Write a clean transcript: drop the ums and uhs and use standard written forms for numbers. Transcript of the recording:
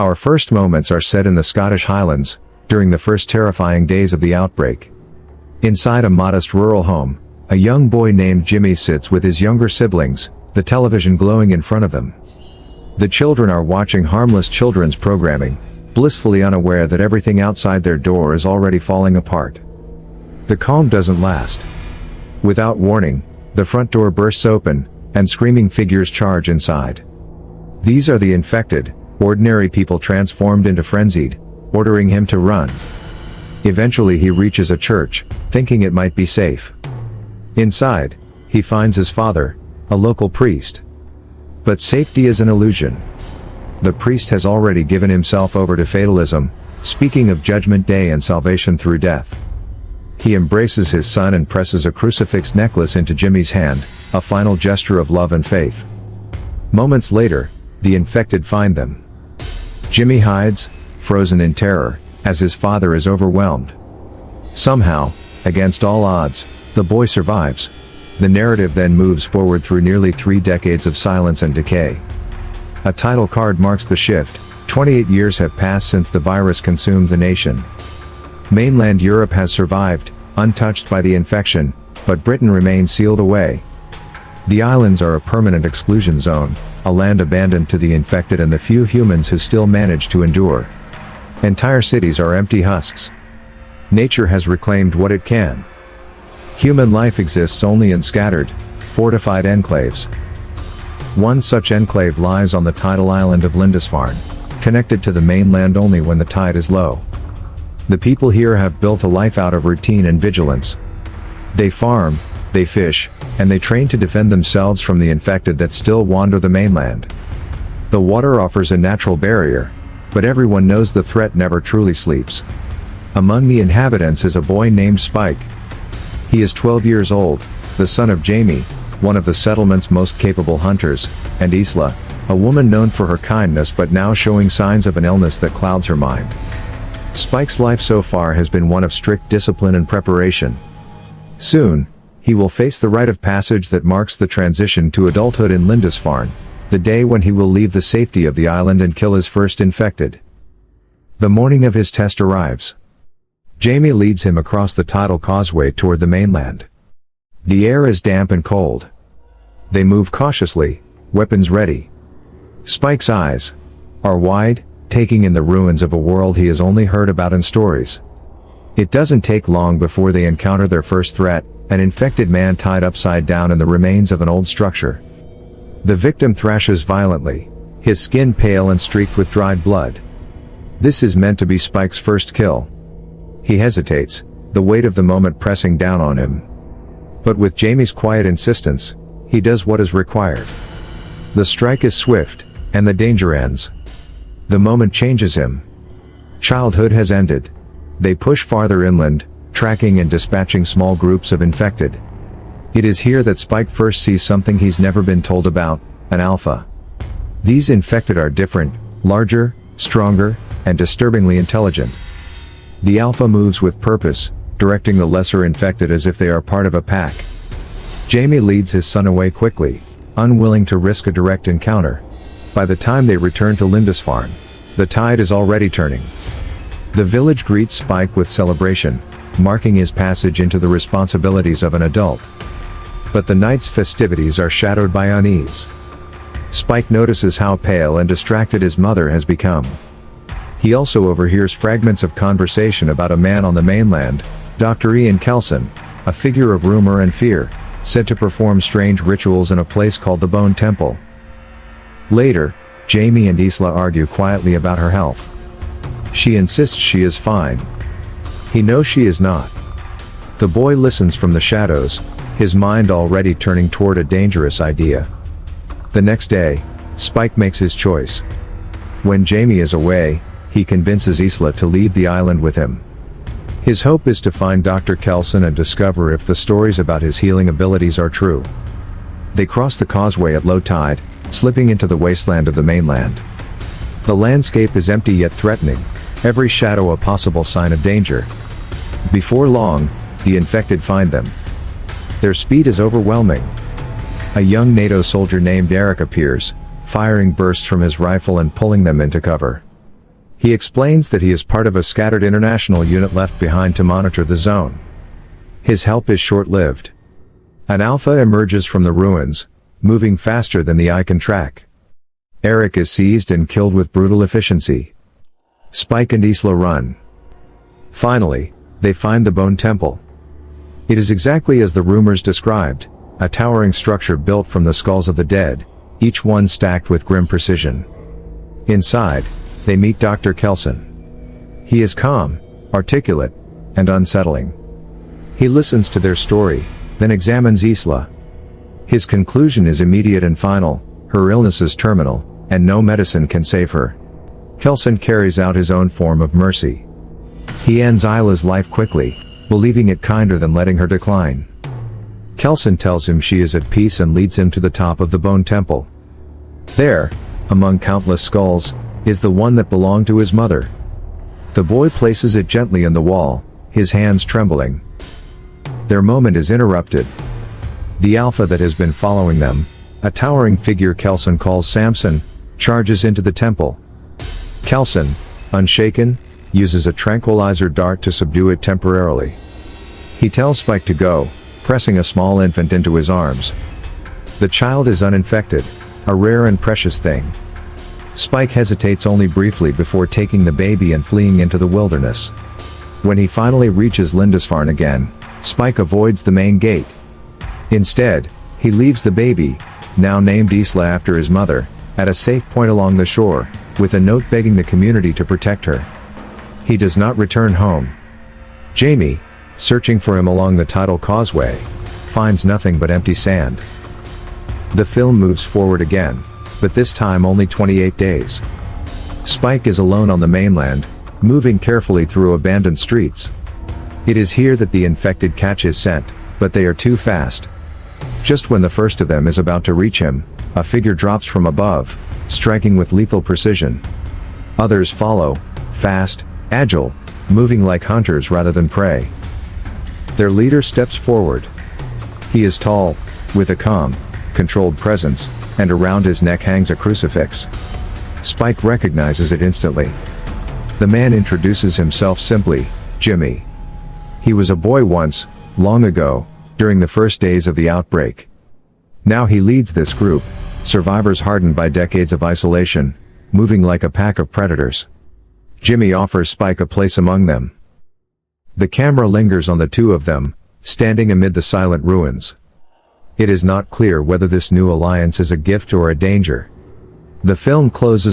Our first moments are set in the Scottish Highlands, during the first terrifying days of the outbreak. Inside a modest rural home, a young boy named Jimmy sits with his younger siblings, the television glowing in front of him. The children are watching harmless children's programming, blissfully unaware that everything outside their door is already falling apart. The calm doesn't last. Without warning, the front door bursts open, and screaming figures charge inside. These are the infected, ordinary people transformed into frenzied, ordering him to run. Eventually he reaches a church, thinking it might be safe. Inside, he finds his father, a local priest. But safety is an illusion. The priest has already given himself over to fatalism, speaking of judgment day and salvation through death. He embraces his son and presses a crucifix necklace into Jimmy's hand, a final gesture of love and faith. Moments later, the infected find them. Jimmy hides, frozen in terror, as his father is overwhelmed. Somehow, against all odds, the boy survives. The narrative then moves forward through nearly 3 decades of silence and decay. A title card marks the shift. 28 years have passed since the virus consumed the nation. Mainland Europe has survived, untouched by the infection, but Britain remains sealed away. The islands are a permanent exclusion zone, a land abandoned to the infected and the few humans who still manage to endure. Entire cities are empty husks. Nature has reclaimed what it can. Human life exists only in scattered, fortified enclaves. One such enclave lies on the tidal island of Lindisfarne, connected to the mainland only when the tide is low. The people here have built a life out of routine and vigilance. They farm, they fish, and they train to defend themselves from the infected that still wander the mainland. The water offers a natural barrier, but everyone knows the threat never truly sleeps. Among the inhabitants is a boy named Spike. He is 12 years old, the son of Jamie, one of the settlement's most capable hunters, and Isla, a woman known for her kindness but now showing signs of an illness that clouds her mind. Spike's life so far has been one of strict discipline and preparation. Soon, he will face the rite of passage that marks the transition to adulthood in Lindisfarne, the day when he will leave the safety of the island and kill his first infected. The morning of his test arrives. Jamie leads him across the tidal causeway toward the mainland. The air is damp and cold. They move cautiously, weapons ready. Spike's eyes are wide, taking in the ruins of a world he has only heard about in stories. It doesn't take long before they encounter their first threat, an infected man tied upside down in the remains of an old structure. The victim thrashes violently, his skin pale and streaked with dried blood. This is meant to be Spike's first kill. He hesitates, the weight of the moment pressing down on him. But with Jamie's quiet insistence, he does what is required. The strike is swift, and the danger ends. The moment changes him. Childhood has ended. They push farther inland, tracking and dispatching small groups of infected. It is here that Spike first sees something he's never been told about, an alpha. These infected are different, larger, stronger, and disturbingly intelligent. The alpha moves with purpose, directing the lesser infected as if they are part of a pack. Jamie leads his son away quickly, unwilling to risk a direct encounter. By the time they return to Lindisfarne, the tide is already turning. The village greets Spike with celebration, marking his passage into the responsibilities of an adult. But the night's festivities are shadowed by unease. Spike notices how pale and distracted his mother has become. He also overhears fragments of conversation about a man on the mainland, Dr. Ian Kelson, a figure of rumor and fear, said to perform strange rituals in a place called the Bone Temple. Later, Jamie and Isla argue quietly about her health. She insists she is fine. He knows she is not. The boy listens from the shadows, his mind already turning toward a dangerous idea. The next day, Spike makes his choice. When Jamie is away, he convinces Isla to leave the island with him. His hope is to find Dr. Kelson and discover if the stories about his healing abilities are true. They cross the causeway at low tide, slipping into the wasteland of the mainland. The landscape is empty yet threatening, every shadow a possible sign of danger. Before long, the infected find them. Their speed is overwhelming. A young NATO soldier named Eric appears, firing bursts from his rifle and pulling them into cover. He explains that he is part of a scattered international unit left behind to monitor the zone. His help is short-lived. An alpha emerges from the ruins, moving faster than the eye can track. Eric is seized and killed with brutal efficiency. Spike and Isla run. Finally, they find the Bone Temple. It is exactly as the rumors described, a towering structure built from the skulls of the dead, each one stacked with grim precision. Inside, they meet Dr. Kelson. He is calm, articulate, and unsettling. He listens to their story, then examines Isla. His conclusion is immediate and final: her illness is terminal, and no medicine can save her. Kelson carries out his own form of mercy. He ends Isla's life quickly, believing it kinder than letting her decline. Kelson tells him she is at peace and leads him to the top of the Bone Temple. There, among countless skulls, is the one that belonged to his mother. The boy places it gently in the wall, his hands trembling. Their moment is interrupted. The alpha that has been following them, a towering figure Kelson calls Samson, charges into the temple. Kelson, unshaken, uses a tranquilizer dart to subdue it temporarily. He tells Spike to go, pressing a small infant into his arms. The child is uninfected, a rare and precious thing. Spike hesitates only briefly before taking the baby and fleeing into the wilderness. When he finally reaches Lindisfarne again, Spike avoids the main gate. Instead, he leaves the baby, now named Isla after his mother, at a safe point along the shore, with a note begging the community to protect her. He does not return home. Jamie, searching for him along the tidal causeway, finds nothing but empty sand. The film moves forward again, but this time only 28 days. Spike is alone on the mainland, moving carefully through abandoned streets. It is here that the infected catch his scent, but they are too fast. Just when the first of them is about to reach him, a figure drops from above, striking with lethal precision. Others follow, fast, agile, moving like hunters rather than prey. Their leader steps forward. He is tall, with a calm, controlled presence, and around his neck hangs a crucifix. Spike recognizes it instantly. The man introduces himself simply, Jimmy. He was a boy once, long ago, during the first days of the outbreak. Now he leads this group, survivors hardened by decades of isolation, moving like a pack of predators. Jimmy offers Spike a place among them. The camera lingers on the two of them, standing amid the silent ruins. It is not clear whether this new alliance is a gift or a danger. The film closes